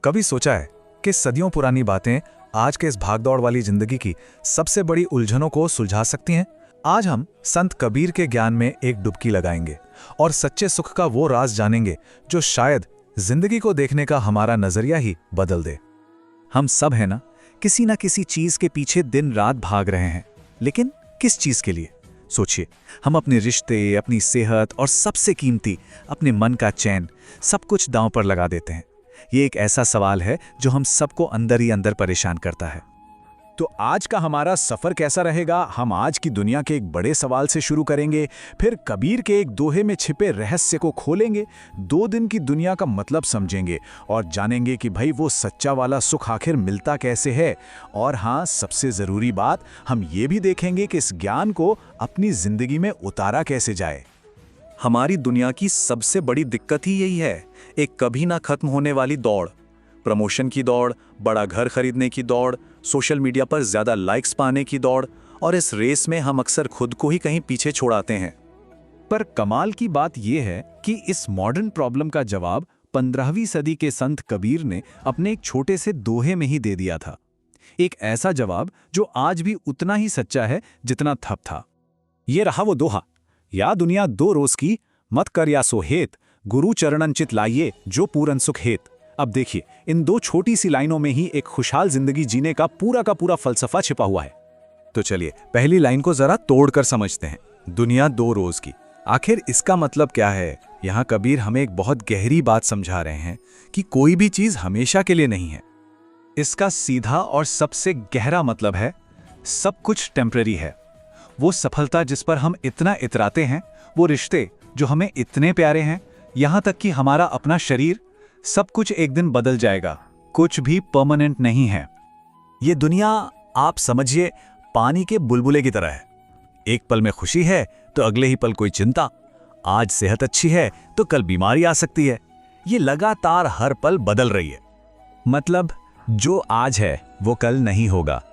कभी सोचा है कि सदियों पुरानी बातें आज के इस भागदौड़ वाली जिंदगी की सबसे बड़ी उलझनों को सुलझा सकती हैं? आज हम संत कबीर के ज्ञान में एक डुबकी लगाएंगे और सच्चे सुख का वो राज जानेंगे जो शायद जिंदगी को देखने का हमारा नजरिया ही बदल दे। हम सब है ना किसी चीज के पीछे दिन रात भाग रहे हैं, लेकिन किस चीज के लिए? सोचिए, हम अपने रिश्ते, अपनी सेहत और सबसे कीमती अपने मन का चैन सब कुछ दांव पर लगा देते हैं। ये एक ऐसा सवाल है जो हम सबको अंदर ही अंदर परेशान करता है। तो आज का हमारा सफर कैसा रहेगा? हम आज की दुनिया के एक बड़े सवाल से शुरू करेंगे, फिर कबीर के एक दोहे में छिपे रहस्य को खोलेंगे, 2 दिन की दुनिया का मतलब समझेंगे और जानेंगे कि भाई वो सच्चा वाला सुख आखिर मिलता कैसे है। और हाँ, सबसे जरूरी बात, हम ये भी देखेंगे कि इस ज्ञान को अपनी जिंदगी में उतारा कैसे जाए। हमारी दुनिया की सबसे बड़ी दिक्कत ही यही है, एक कभी ना खत्म होने वाली दौड़। प्रमोशन की दौड़, बड़ा घर खरीदने की दौड़, सोशल मीडिया पर ज्यादा लाइक्स पाने की दौड़, और इस रेस में हम अक्सर खुद को ही कहीं पीछे छोड़ाते हैं। पर कमाल की बात यह है कि इस मॉडर्न प्रॉब्लम का जवाब 15वीं सदी के संत कबीर ने अपने एक छोटे से दोहे में ही दे दिया था। एक ऐसा जवाब जो आज भी उतना ही सच्चा है जितना थप था। ये रहा वो दोहा, या दुनिया 2 रोज की, मत कर या सो हेत, गुरु चरणन चित लाइए जो पूरन सुख हेत। अब देखिए, इन 2 छोटी सी लाइनों में ही एक खुशहाल जिंदगी जीने का पूरा फलसफा छिपा हुआ है। तो चलिए पहली लाइन को जरा तोड़कर समझते हैं। दुनिया 2 रोज की, आखिर इसका मतलब क्या है? यहाँ कबीर हमें एक बहुत गहरी बात समझा रहे हैं कि कोई भी चीज हमेशा के लिए नहीं है। इसका सीधा और सबसे गहरा मतलब है, सब कुछ टेम्पररी है। वो सफलता जिस पर हम इतना इतराते हैं, वो रिश्ते जो हमें इतने प्यारे हैं, यहां तक कि हमारा अपना शरीर, सब कुछ एक दिन बदल जाएगा। कुछ भी परमानेंट नहीं है। ये दुनिया आप समझिए पानी के बुलबुले की तरह है। एक पल में खुशी है तो अगले ही पल कोई चिंता। आज सेहत अच्छी है तो कल बीमारी आ सकती है। ये लगातार हर पल बदल रही है। मतलब जो आज है वो कल नहीं होगा।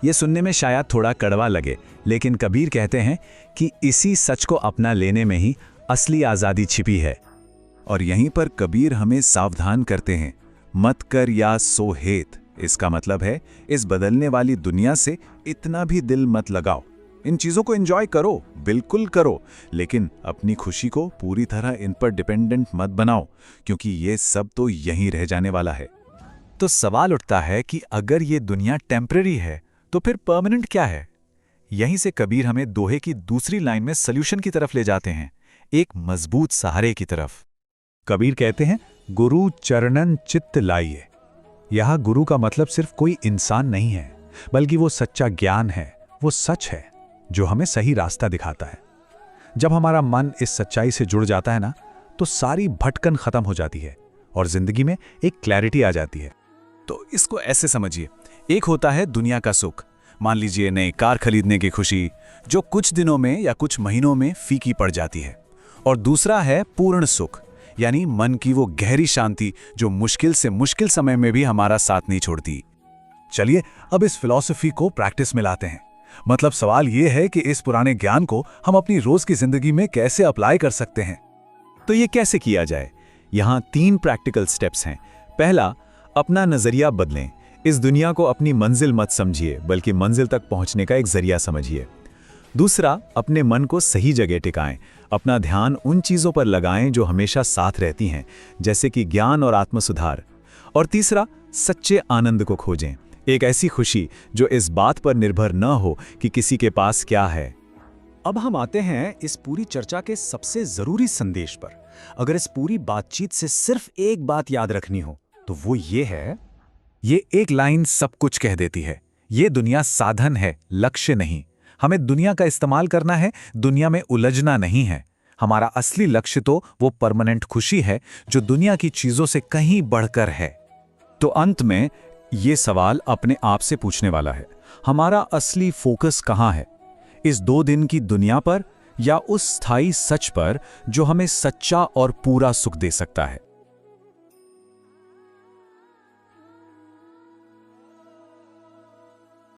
ये सुनने में शायद थोड़ा कड़वा लगे, लेकिन कबीर कहते हैं कि इसी सच को अपना लेने में ही असली आज़ादी छिपी है। और यहीं पर कबीर हमें सावधान करते हैं, मत कर या सो हेत। इसका मतलब है, इस बदलने वाली दुनिया से इतना भी दिल मत लगाओ। इन चीज़ों को एंजॉय करो, बिल्कुल करो, लेकिन अपनी खुशी को पूरी तरह इन पर डिपेंडेंट मत बनाओ, क्योंकि ये सब तो यहीं रह जाने वाला है। तो सवाल उठता है कि अगर ये दुनिया टेम्पररी है तो फिर परमानेंट क्या है? यहीं से कबीर हमें दोहे की दूसरी लाइन में सल्यूशन की तरफ ले जाते हैं, एक मजबूत सहारे की तरफ। कबीर कहते हैं, गुरु चरणन चित्त लाइए। यह गुरु का मतलब सिर्फ कोई इंसान नहीं है, बल्कि वो सच्चा ज्ञान है, वो सच है जो हमें सही रास्ता दिखाता है। जब हमारा मन इस सच्चाई से जुड़ जाता है ना, तो सारी भटकन खत्म हो जाती है और जिंदगी में एक क्लैरिटी आ जाती है। तो इसको ऐसे समझिए, एक होता है दुनिया का सुख, मान लीजिए नई कार खरीदने की खुशी, जो कुछ दिनों में या कुछ महीनों में फीकी पड़ जाती है। और दूसरा है पूर्ण सुख, यानी मन की वो गहरी शांति जो मुश्किल से मुश्किल समय में भी हमारा साथ नहीं छोड़ती। चलिए अब इस फिलॉसफी को प्रैक्टिस में लाते हैं। मतलब सवाल यह है कि इस पुराने ज्ञान को हम अपनी रोज की जिंदगी में कैसे अप्लाई कर सकते हैं। तो ये कैसे किया जाए? यहाँ 3 प्रैक्टिकल स्टेप्स हैं। पहला, अपना नजरिया बदलें। इस दुनिया को अपनी मंजिल मत समझिए, बल्कि मंजिल तक पहुंचने का एक जरिया समझिए। दूसरा, अपने मन को सही जगह टिकाएं। अपना ध्यान उन चीजों पर लगाएं जो हमेशा साथ रहती हैं, जैसे कि ज्ञान और आत्मसुधार। और तीसरा, सच्चे आनंद को खोजें, एक ऐसी खुशी जो इस बात पर निर्भर न हो कि किसी के पास क्या है। अब हम आते हैं इस पूरी चर्चा के सबसे जरूरी संदेश पर। अगर इस पूरी बातचीत से सिर्फ एक बात याद रखनी हो तो वो ये है, ये एक लाइन सब कुछ कह देती है। ये दुनिया साधन है, लक्ष्य नहीं। हमें दुनिया का इस्तेमाल करना है, दुनिया में उलझना नहीं है। हमारा असली लक्ष्य तो वो परमानेंट खुशी है जो दुनिया की चीजों से कहीं बढ़कर है। तो अंत में ये सवाल अपने आप से पूछने वाला है, हमारा असली फोकस कहाँ है? इस 2 दिन की दुनिया पर या उस स्थायी सच पर जो हमें सच्चा और पूरा सुख दे सकता है?